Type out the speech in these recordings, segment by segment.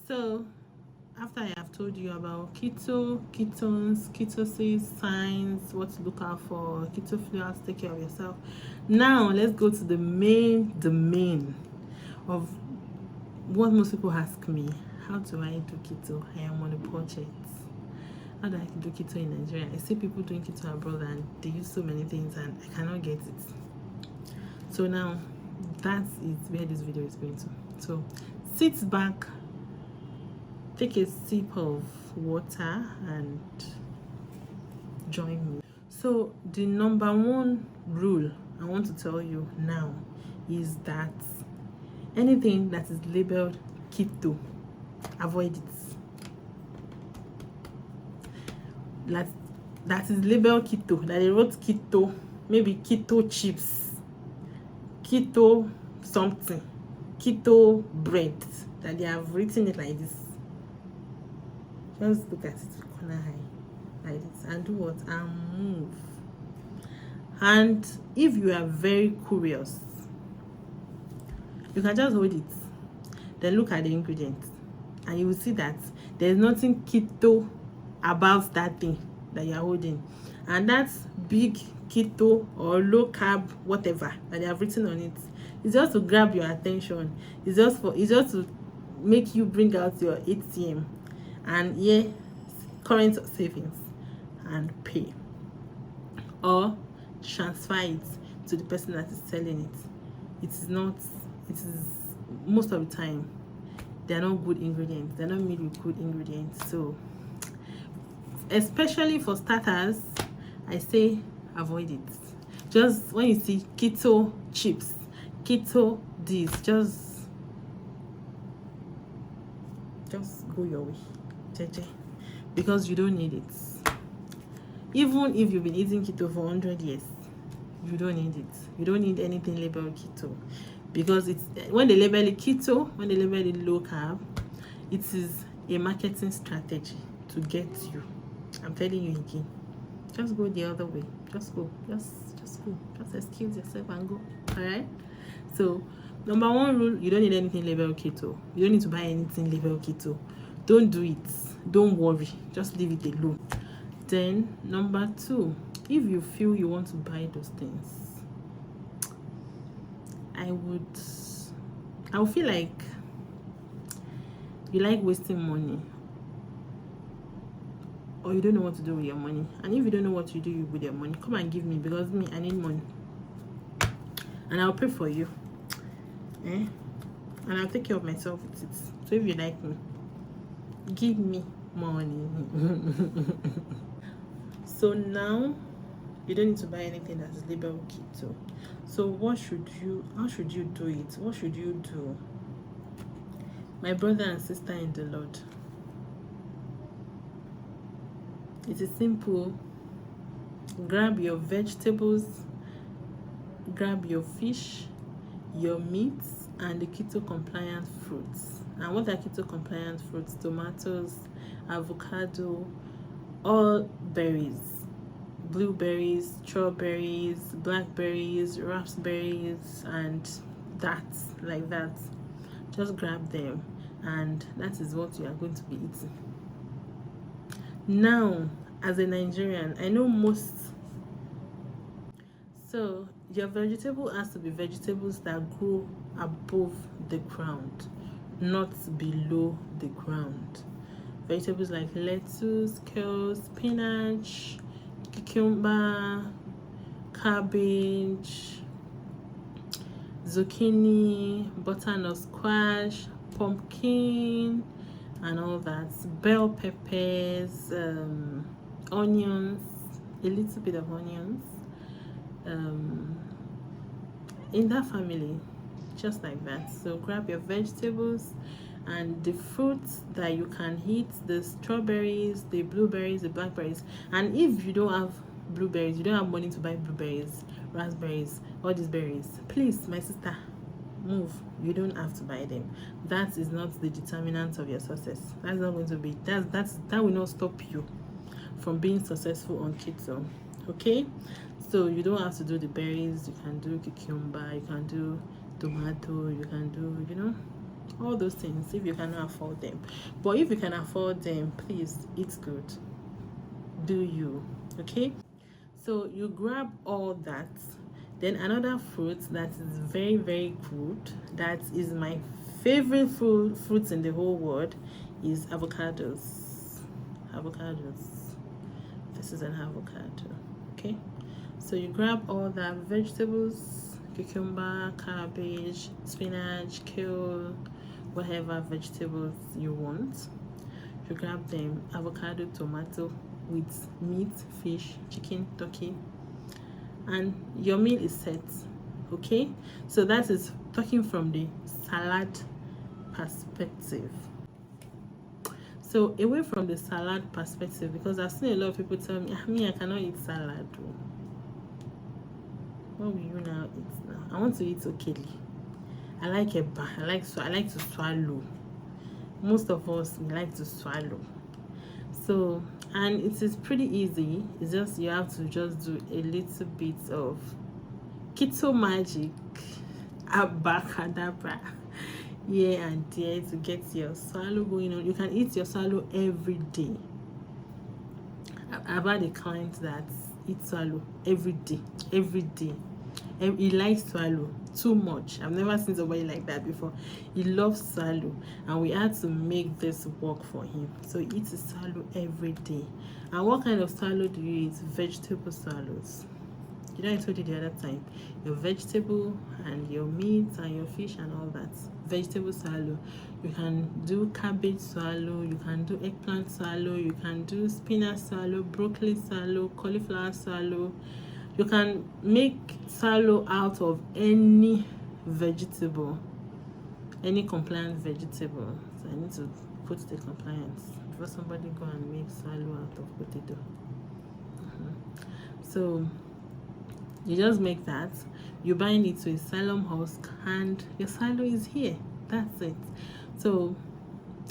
So after I have told you about keto, ketones, ketosis, signs, what to look out for, keto fuels, take care of yourself. Now let's go to the main of what most people ask me. How do I do keto? I am on a budget. How do I do keto in Nigeria? I see people doing keto abroad and they use so many things and I cannot get it. So now that is where this video is going to. So sit back, take a sip of water and join me. So the number one rule I want to tell you now is that anything that is labeled keto, avoid it. That is labeled keto, that they wrote keto, maybe keto chips, keto something, keto bread, that they have written it like this. Just look at it with corner eye like this and do what? And move. And if you are very curious, you can just hold it, then look at the ingredients, and you will see that there's nothing keto about that thing that you're holding. And that's big keto or low carb, whatever that they have written on it. It's just to grab your attention. It's just to make you bring out your ATM and current savings and pay, or transfer it to the person that is selling it. It is most of the time they're not good ingredients. They're not made with good ingredients. So especially for starters, I say avoid it. Just when you see keto chips, keto this, just go your way, because you don't need it. Even if you've been eating keto for 100 years, you don't need it. You don't need anything labeled keto, because it's when they label it keto, when they label it low carb, it is a marketing strategy to get you. I'm telling you again, just go the other way. Just go. Just go. Just excuse yourself and go. All right. So number one rule: you don't need anything labeled keto. You don't need to buy anything labeled keto. Don't do it. Don't worry. Just leave it alone. Then number two, if you feel you want to buy those things, I would feel like you like wasting money, or you don't know what to do with your money. And if you don't know what to do with your money, come and give me, because me, I need money, and I'll pay for you, and I'll take care of myself with it. So if you like me, give me money. So now you don't need to buy anything that is labeled keto. So how should you do it? What should you do? My brother and sister in the Lord, it is simple. Grab your vegetables, grab your fish, your meats, and the keto compliant fruits. And what are keto compliant fruits? Tomatoes, avocado, all berries, blueberries, strawberries, blackberries, raspberries, and that, like that. Just grab them, and that is what you are going to be eating. Now, as a Nigerian, I know most. So your vegetable has to be vegetables that grow above the ground, not below the ground. Vegetables like lettuce, kale, spinach, cucumber, cabbage, zucchini, butternut squash, pumpkin, and all that. Bell peppers, onions, a little bit of onions, in that family, just like that. So grab your vegetables and the fruits that you can eat, the strawberries, the blueberries, the blackberries. And if you don't have blueberries, you don't have money to buy blueberries, raspberries, all these berries, please, my sister, move. You don't have to buy them. That is not the determinant of your success. That's not going to be, that will not stop you from being successful on keto. Okay, so you don't have to do the berries. You can do cucumber, you can do tomato, you can do, all those things if you cannot afford them. But if you can afford them, please eat good. Do you? Okay, so you grab all that. Then another fruit that is very, very good, that is my favorite fruits in the whole world, is avocados. Avocados. This is an avocado. Okay, so you grab all the vegetables: cucumber, cabbage, spinach, kale, whatever vegetables you want. You grab them: avocado, tomato, with meat, fish, chicken, turkey, and your meal is set. Okay, so that is talking from the salad perspective. So away from the salad perspective, because I've seen a lot of people tell me, I cannot eat salad. What will you now eat now? I want to eat okeli. I like eba. I like to swallow. Most of us, we like to swallow. So, and it is pretty easy. It's just you have to just do a little bit of keto magic, abacadabra, here and there, to get your swallow going on. You can eat your swallow every day. I've had a client that eats swallow every day. He likes swallow too much. I've never seen somebody like that before. He loves swallow, and we had to make this work for him. So he eats swallow every day. And what kind of swallow do you eat? Vegetable swallows. You know, I told you the other time, your vegetable and your meat and your fish and all that. Vegetable swallow. You can do cabbage swallow, you can do eggplant swallow, you can do spinach swallow, broccoli swallow, cauliflower swallow. You can make swallow out of any vegetable, any compliant vegetable. So I need to put the compliance before somebody go and make swallow out of potato. So you just make that, you bind it to a xylem husk, and your swallow is here. That's it. So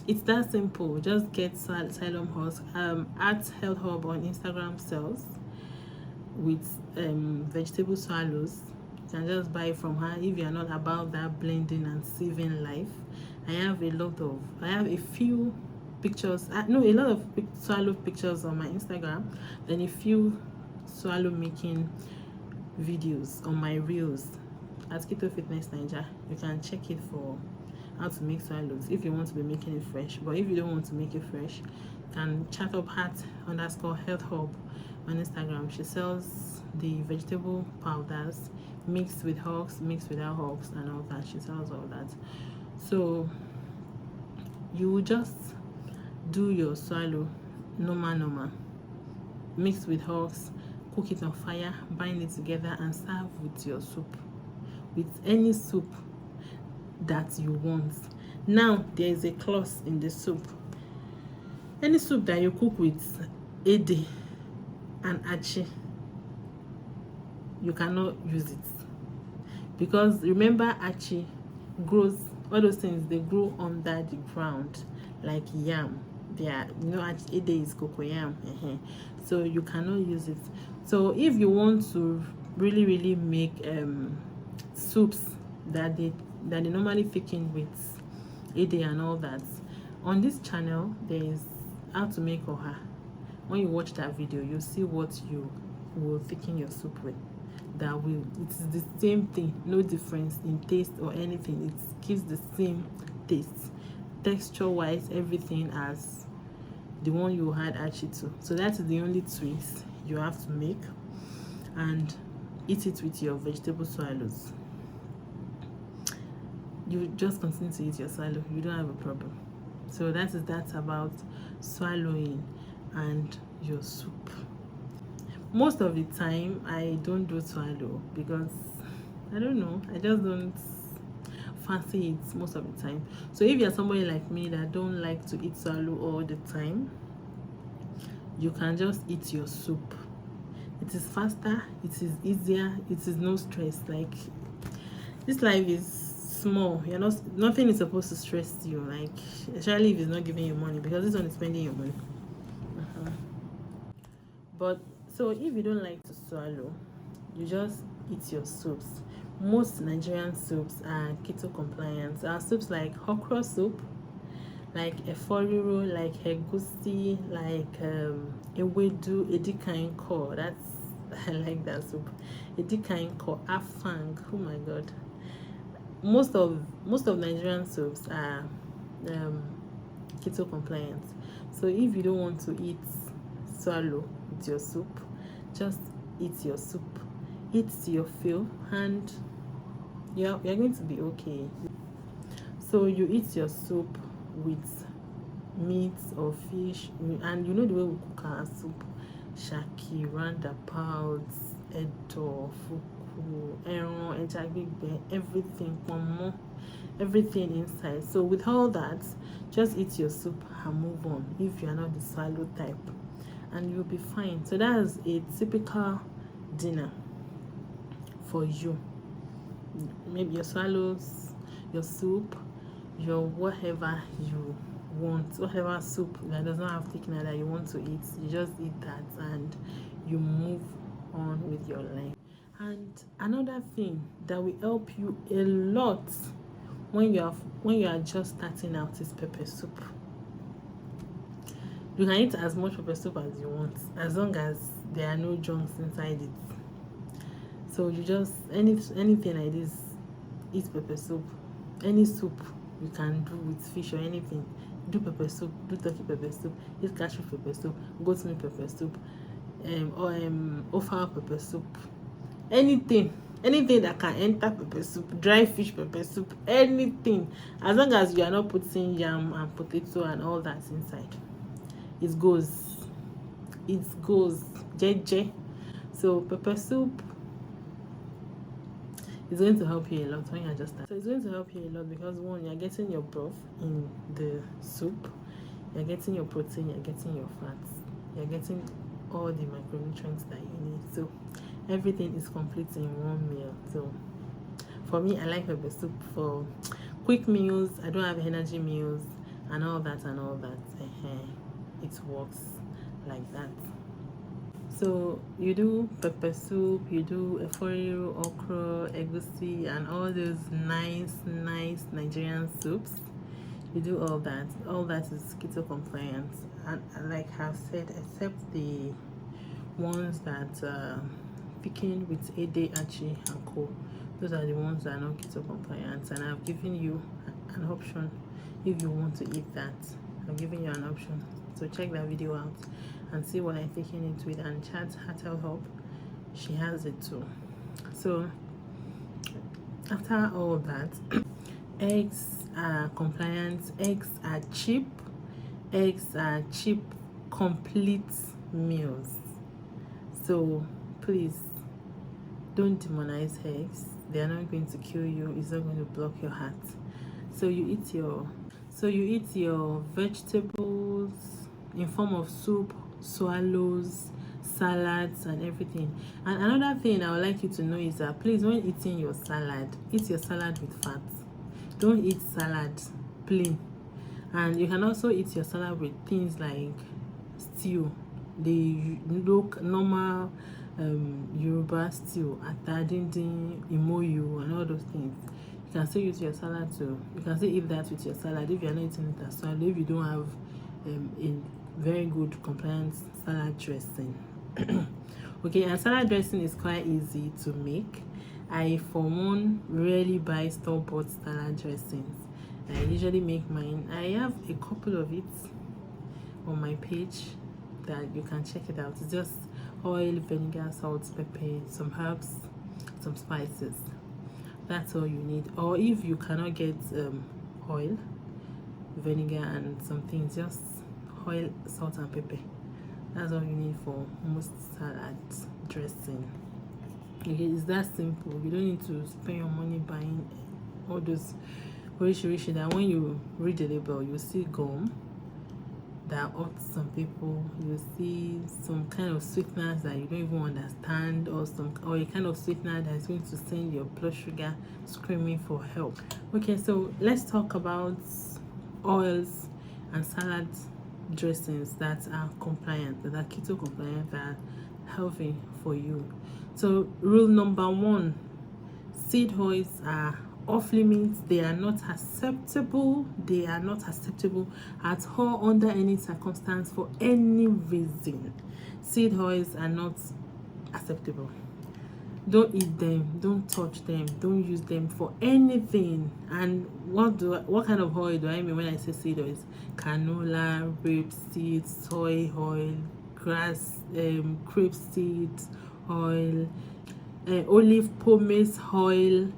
it's that simple. Just get xylem husk. At Health Hub on Instagram sells with vegetable swallows. You can just buy from her if you are not about that blending and sieving life. I have a few pictures, a lot of swallow pictures on my Instagram, then a few swallow making videos on my reels at Keto Fitness Nigeria. You can check it for how to make swallows if you want to be making it fresh. But if you don't want to make it fresh, you can chat up @_health hub on Instagram. She sells the vegetable powders mixed with husks, mixed without husks, and all that. She sells all that. So you will just do your swallow normal, mixed with husks, cook it on fire, bind it together, and serve with your soup, with any soup that you want. Now there is a clause in the soup. Any soup that you cook with ede and achi, you cannot use it, because remember, achi grows, all those things, they grow under the ground like yam. They are, ede is cocoyam. So you cannot use it. So if you want to really make soups that they normally thicken with ede and all that, on this channel there is how to make oha. When you watch that video, you'll see what you will thicken your soup with. It's the same thing, no difference in taste or anything. It gives the same taste, texture wise, everything, as the one you had achi to. So that is the only twist you have to make, and eat it with your vegetable swallows. You just continue to eat your swallow, you don't have a problem. So that's about swallowing and your soup. Most of the time I don't do swallow because I don't know, I just don't fancy it most of the time. So if you're somebody like me that don't like to eat swallow all the time, you can just eat your soup. It is faster, it is easier, it is no stress. Like, this life is small. Nothing is supposed to stress you, like, especially if it's not giving you money, because this one is spending your money. But so if you don't like to swallow, you just eat your soups most Nigerian soups are keto compliant. Our soups like okra soup, like eforiro, like egusi, like ewedu, edikainko. That's I like that soup. Edikainko, afang. Oh my god. Most of Nigerian soups are keto compliant. So if you don't want to eat swallow with your soup, just eat your soup, eat to your fill, and you're going to be okay. So you eat your soup with meat or fish, and you know the way we cook our soup: shaki, roundabout, edo, fuku, ẹran, ẹja gbígbẹ, everything, pomo, everything inside. So with all that, just eat your soup and move on if you are not the swallow type, and you'll be fine. So that's a typical dinner for you. Maybe your swallows, your soup, your whatever you want, whatever soup that does not have thickener that you want to eat, you just eat that and you move on with your life. And another thing that will help you a lot when you are just starting out is pepper soup. You can eat as much pepper soup as you want, as long as there are no junks inside it. So you just anything like this, eat pepper soup. Any soup you can do with fish or anything, do pepper soup, do turkey pepper soup, eat cashew pepper soup, goat milk pepper soup, or ofa pepper soup. Anything that can enter pepper soup, dry fish pepper soup, anything, as long as you are not putting yam and potato and all that inside, it goes jeje. So pepper soup is going to help you a lot when you're just starting. So it's going to help you a lot because one, you're getting your broth in the soup, you're getting your protein, you're getting your fats, you're getting all the micronutrients that you need. So everything is complete in one meal. So for me, I like pepper soup for quick meals. I don't have energy meals and all that. It works like that. So you do pepper soup, you do eforiro, okra, egusi, and all those nice Nigerian soups. You do all that. All that is keto compliant, and like I've said, except the ones that picking with Ede, Achi, and Co. Those are the ones that are not keto compliant, and I've given you an option if you want to eat that. I've given you an option, so check that video out and see what I'm taking it with, and chat Heartel Help, she has it too. So after all that, eggs are compliant, eggs are cheap complete meals. So please don't demonize eggs. They are not going to kill you, it's not going to block your heart. So you eat your vegetables in form of soup, swallows, salads, and everything. And another thing I would like you to know is that please, when eating your salad, eat your salad with fat. Don't eat salad plain. And you can also eat your salad with things like stew. They look normal Yoruba stew, atadindin, imoyu, and all those things. You can still use your salad too. You can still eat that with your salad if you are not eating it as salad, if you don't have a very good compliant salad dressing. Okay, and salad dressing is quite easy to make. I, for one, rarely buy store-bought salad dressings. I usually make mine. I have a couple of it on my page that you can check it out. It's just oil, vinegar, salt, pepper, some herbs, some spices. That's all you need. Or if you cannot get oil, vinegar, and some things, just oil, salt, and pepper. That's all you need for most salad dressing. Okay, it's that simple. You don't need to spend your money buying all those rishi that when you read the label, you see gum that hurts some people, you see some kind of sweeteners that you don't even understand, or a kind of sweetener that is going to send your blood sugar screaming for help. Okay, so let's talk about oils and salad dressings that are compliant, that are keto compliant, that are healthy for you. So rule number one, seed oils are off limits. They are not acceptable. They are not acceptable at all under any circumstance for any reason. Seed oils are not acceptable. Don't eat them, don't touch them, don't use them for anything. And what kind of oil do I mean when I say seed oils? Canola, rapeseed, soy oil, grass, crepe seeds oil, olive pomace oil,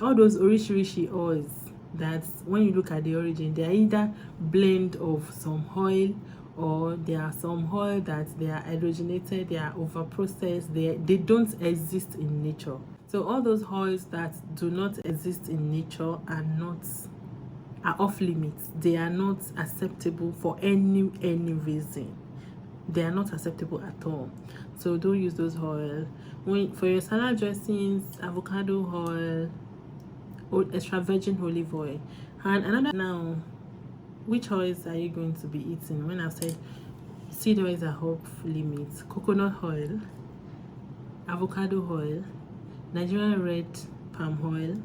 all those orishishi oils that when you look at the origin, they are either blend of some oil, or there are some oil that they are hydrogenated, they are over processed, they don't exist in nature. So all those oils that do not exist in nature are off limits. They are not acceptable for any reason. They are not acceptable at all. So don't use those oil. For your salad dressings, avocado oil, or extra virgin olive oil. And another, now, which oils are you going to be eating? When I've said seed oils are off limits: coconut oil, avocado oil, Nigerian red palm oil,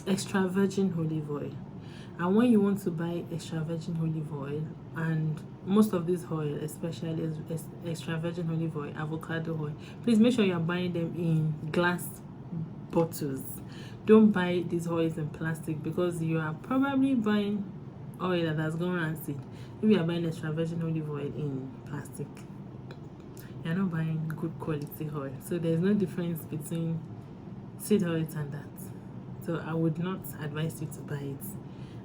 extra virgin olive oil. And when you want to buy extra virgin olive oil, and most of this oil, especially extra virgin olive oil, avocado oil, please make sure you are buying them in glass bottles. Don't buy these oils in plastic, because you are probably buying oil that has gone rancid. If you are buying extra virgin olive oil in plastic, you're not buying good quality oil. So there's no difference between seed oils and that. So I would not advise you to buy it.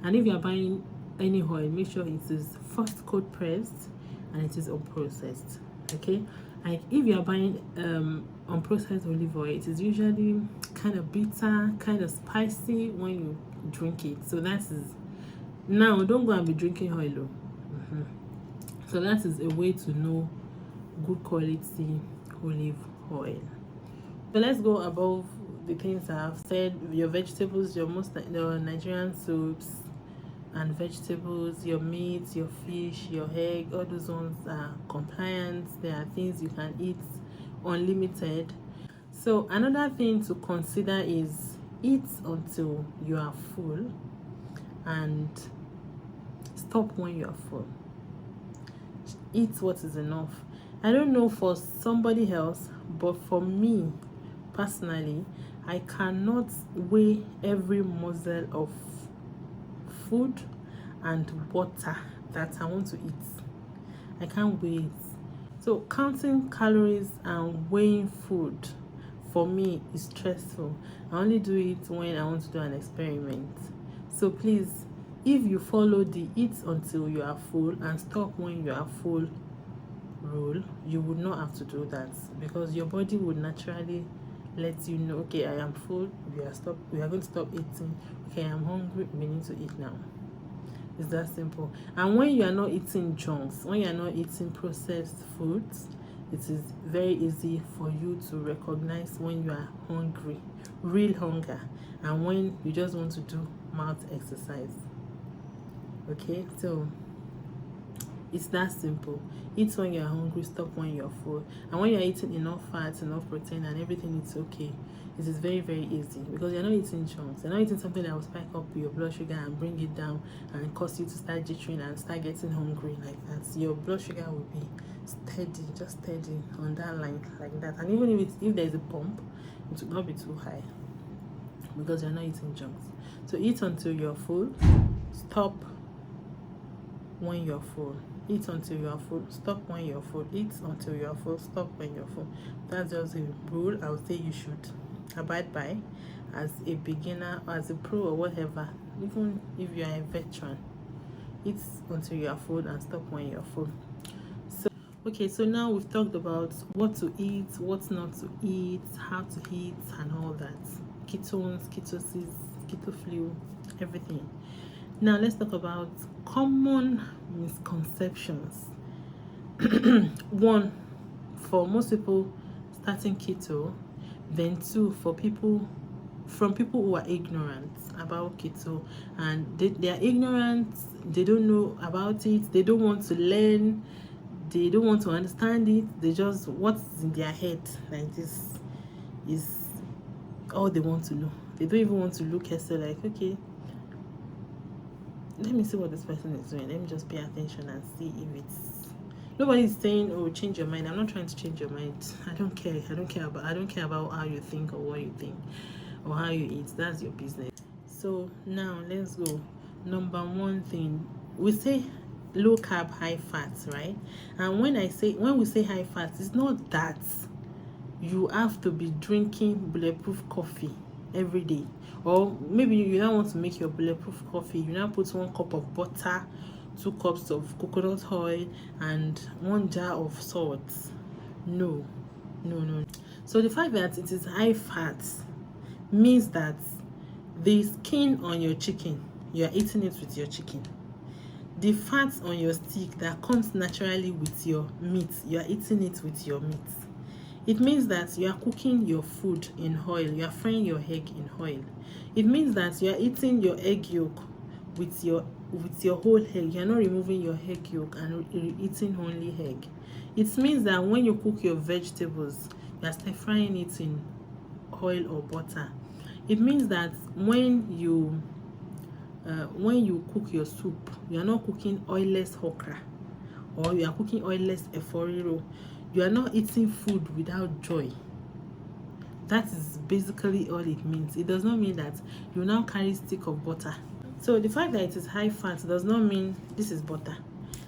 And if you are buying any oil, make sure it is first cold pressed and it is unprocessed. Okay, like if you are buying unprocessed olive oil, it is usually kind of bitter, kind of spicy when you drink it. So that is, now don't go and be drinking oil. So that is a way to know good quality olive oil. So let's go above the things I've said. Your vegetables, your Nigerian soups and vegetables, your meat, your fish, your egg, all those ones are compliant. There are things you can eat unlimited. So another thing to consider is eat until you are full and stop when you are full. Eat what is enough. I don't know for somebody else, but for me personally, I cannot weigh every morsel of food and water that I want to eat. I can't weigh it. So counting calories and weighing food for me is stressful. I only do it when I want to do an experiment. So please, if you follow the eat until you are full and stop when you are full rule, you would not have to do that, because your body would naturally let you know, okay, I am full, we are going to stop eating. Okay, I'm hungry, we need to eat now. It's that simple. And when you are not eating junks, when you are not eating processed foods, it is very easy for you to recognize when you are hungry, real hunger, and when you just want to do mouth exercise. Okay, so it's that simple. Eat when you're hungry, stop when you're full. And when you're eating enough fats, enough protein, and everything, it's okay. It is very, very easy, because you're not eating chunks. You're not eating something that will spike up your blood sugar and bring it down and cause you to start jittering and start getting hungry like that. Your blood sugar will be steady, just steady on that line like that. And even if there's a pump, it will not be too high, because you're not eating junks. So eat until you're full, stop when you're full. Eat until you are full, stop when you're full. Eat until you are full, stop when you're full. That's just a rule I would say you should abide by as a beginner, as a pro, or whatever. Even if you are a veteran, eat until you are full and stop when you're full. So okay, so now we've talked about what to eat, what not to eat, how to eat, and all that. Ketones, ketosis, keto flu, everything. Now let's talk about common misconceptions. One, for most people starting keto. Then two, from people who are ignorant about keto, and they are ignorant, they don't know about it, they don't want to learn, they don't want to understand it, they just, what's in their head like this is all they want to know. They don't even want to look at, so like, okay, let me see what this person is doing. Let me just pay attention and see if it's. Nobody is saying, oh, change your mind. I'm not trying to change your mind. I don't care. I don't care about how you think or what you think or how you eat. That's your business. So now let's go. Number one thing, we say low carb, high fat, right? And when we say high fat, it's not that you have to be drinking bulletproof coffee every day, or maybe you now want to make your bulletproof coffee. You now put 1 cup of butter, 2 cups of coconut oil, and 1 jar of salt. No. So the fact that it is high fat means that the skin on your chicken, you are eating it with your chicken. The fat on your steak that comes naturally with your meat, you are eating it with your meat. It means that you are cooking your food in oil. You are frying your egg in oil. It means that you are eating your egg yolk with your whole egg. You are not removing your egg yolk and eating only egg. It means that when you cook your vegetables, you are stir frying it in oil or butter. It means that when you cook your soup, you are not cooking oilless okra, or you are cooking oilless eforiro. You are not eating food without joy. That is basically all it means. It does not mean that you now carry stick of butter. So the fact that it is high fat does not mean this is butter,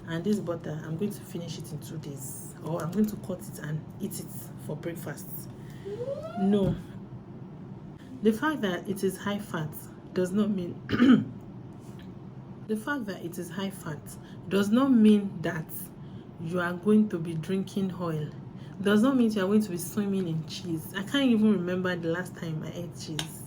and this butter I'm going to finish it in 2 days, or I'm going to cut it and eat it for breakfast. No. The fact that it is high fat does not mean the fact that it is high fat does not mean that you are going to be drinking oil. Does not mean you are going to be swimming in cheese. I can't even remember the last time I ate cheese.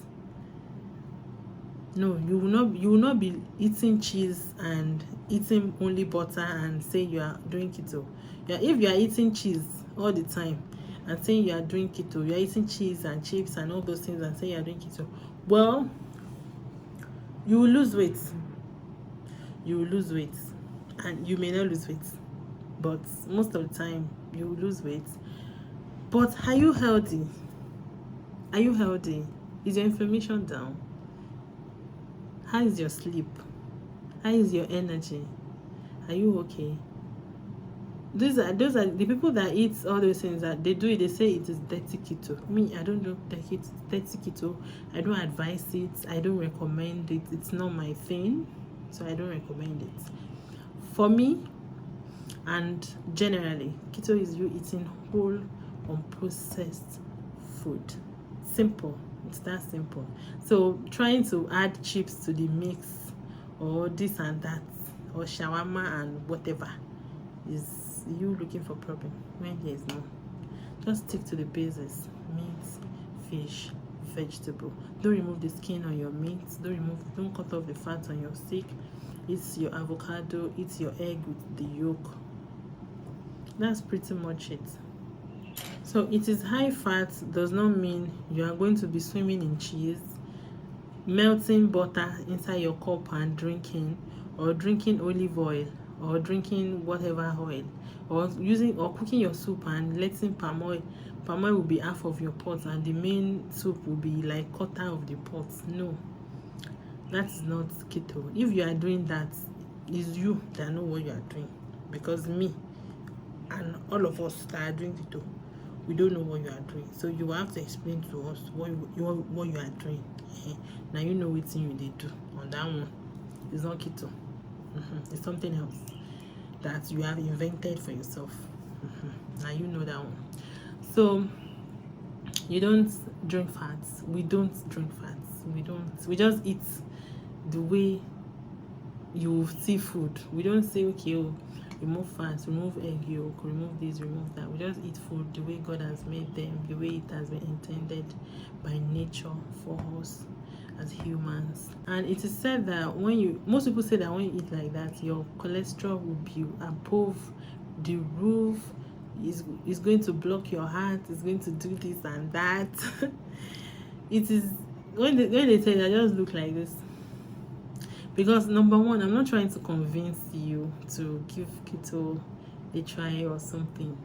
No, you will not be eating cheese and eating only butter and say you are doing keto. If you are eating cheese all the time and saying you are doing keto, you are eating cheese and chips and all those things and saying you are doing keto, well, you will lose weight. You will lose weight, and you may not lose weight, but most of the time you will lose weight. But are you healthy? Are you healthy? Is your inflammation down? How is your sleep? How is your energy? Are you okay? Those are the people that eat all those things that they do it. They say it is dirty keto. Me, I don't do dirty keto. I don't advise it. I don't recommend it. It's not my thing, so I don't recommend it. For me, and generally, keto is you eating whole, unprocessed food. Simple. It's that simple. So trying to add chips to the mix, or this and that, or shawarma and whatever, is you looking for problem when there is no. Just stick to the basics: meat, fish, vegetable. Don't remove the skin on your meat. Don't cut off the fat on your steak. Eat your avocado. Eat your egg with the yolk. That's pretty much it. So it is high fat does not mean you are going to be swimming in cheese, melting butter inside your cup and drinking, or drinking olive oil, or drinking whatever oil, or cooking your soup and letting palm oil will be half of your pot and the main soup will be like quarter of the pot. No, that's not keto. If you are doing that, it's you that know what you are doing, because me and all of us that are doing keto, we don't know what you are doing. So you have to explain to us what you are doing. Now you know what you they do on that one. It's not keto. It's something else that you have invented for yourself. Now you know that one. So you don't drink fats. We don't drink fats. We just eat the way you see food. We don't say, okay, remove fats, remove egg yolk, remove this, remove that. We just eat food the way God has made them, the way it has been intended by nature for us as humans. And it is said that most people say that when you eat like that, your cholesterol will be above the roof. It's going to block your heart. It's going to do this and that. It is when they say that, just look like this. Because number one, I'm not trying to convince you to give keto a try or something.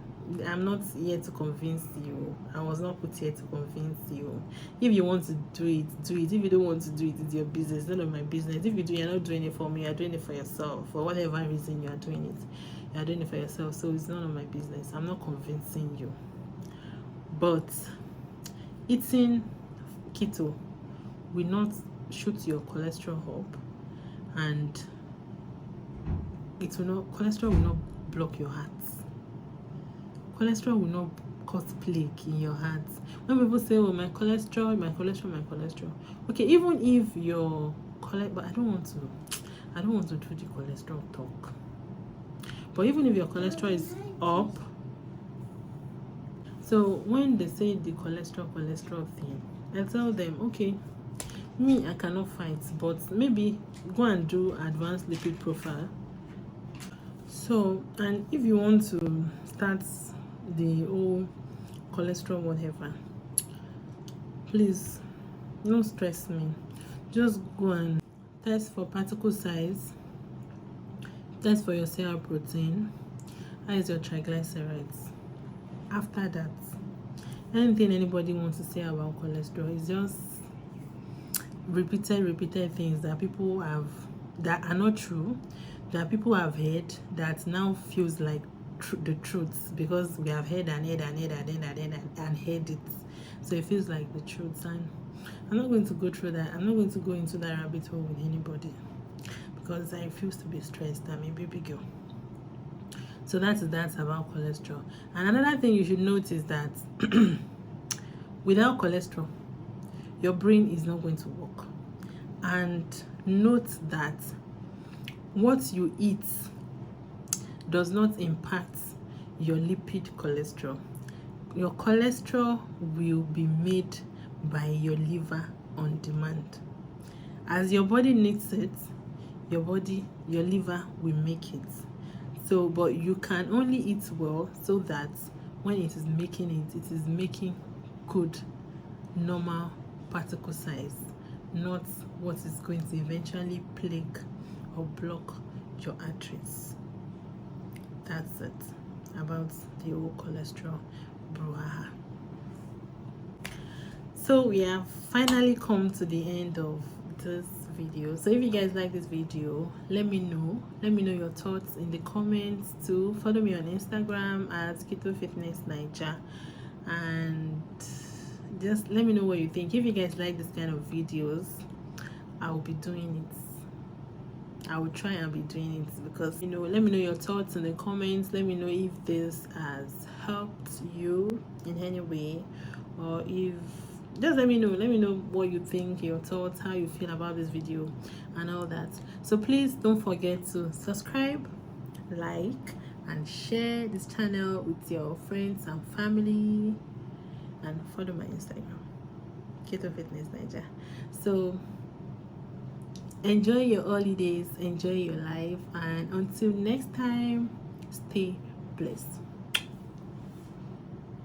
I'm not here to convince you. I was not put here to convince you. If you want to do it, do it. If you don't want to do it, it's your business. It's none of my business. If you do, you're not doing it for me. You're doing it for yourself. For whatever reason you are doing it, you're doing it for yourself. So it's none of my business. I'm not convincing you. But eating keto will not shoot your cholesterol up, and cholesterol will not block your heart. Cholesterol will not cause plague in your heart. When people say, oh, my cholesterol. Okay, even if your but I don't want to do the cholesterol talk. But even if your cholesterol is up, so when they say the cholesterol thing, I tell them, okay, me, I cannot fight, but maybe go and do advanced lipid profile. So, and if you want to start the whole cholesterol whatever, please don't stress me. Just go and test for particle size, test for your serum protein, how is your triglycerides. After that, anything anybody wants to say about cholesterol is just repeated things that people have, that are not true, that people have heard, that now feels like the truth, because we have heard and heard it, so it feels like the truth. And I'm not going to go through that. I'm not going to go into that rabbit hole with anybody, because I refuse to be stressed. I'm a baby girl. So that's about cholesterol. And another thing you should note is that without cholesterol, your brain is not going to work. And note that what you eat does not impact your lipid cholesterol. Your cholesterol will be made by your liver on demand. As your body needs it, your liver will make it. So, but you can only eat well so that when it is making it is making good, normal particle size, not what is going to eventually plague or block your arteries. That's it about the whole cholesterol brouhaha. So we have finally come to the end of this video. So if you guys like this video, let me know your thoughts in the comments. To follow me on Instagram at Keto Fitness Naija, and just let me know what you think. If you guys like this kind of videos, I will be doing it. I will try and be doing it, because let me know your thoughts in the comments. Let me know if this has helped you in any way, or if just let me know what you think, your thoughts, how you feel about this video and all that. So please don't forget to subscribe, like, and share this channel with your friends and family, and follow my Instagram, Keto Fitness Naija. So enjoy your holidays, enjoy your life, and until next time, stay blessed.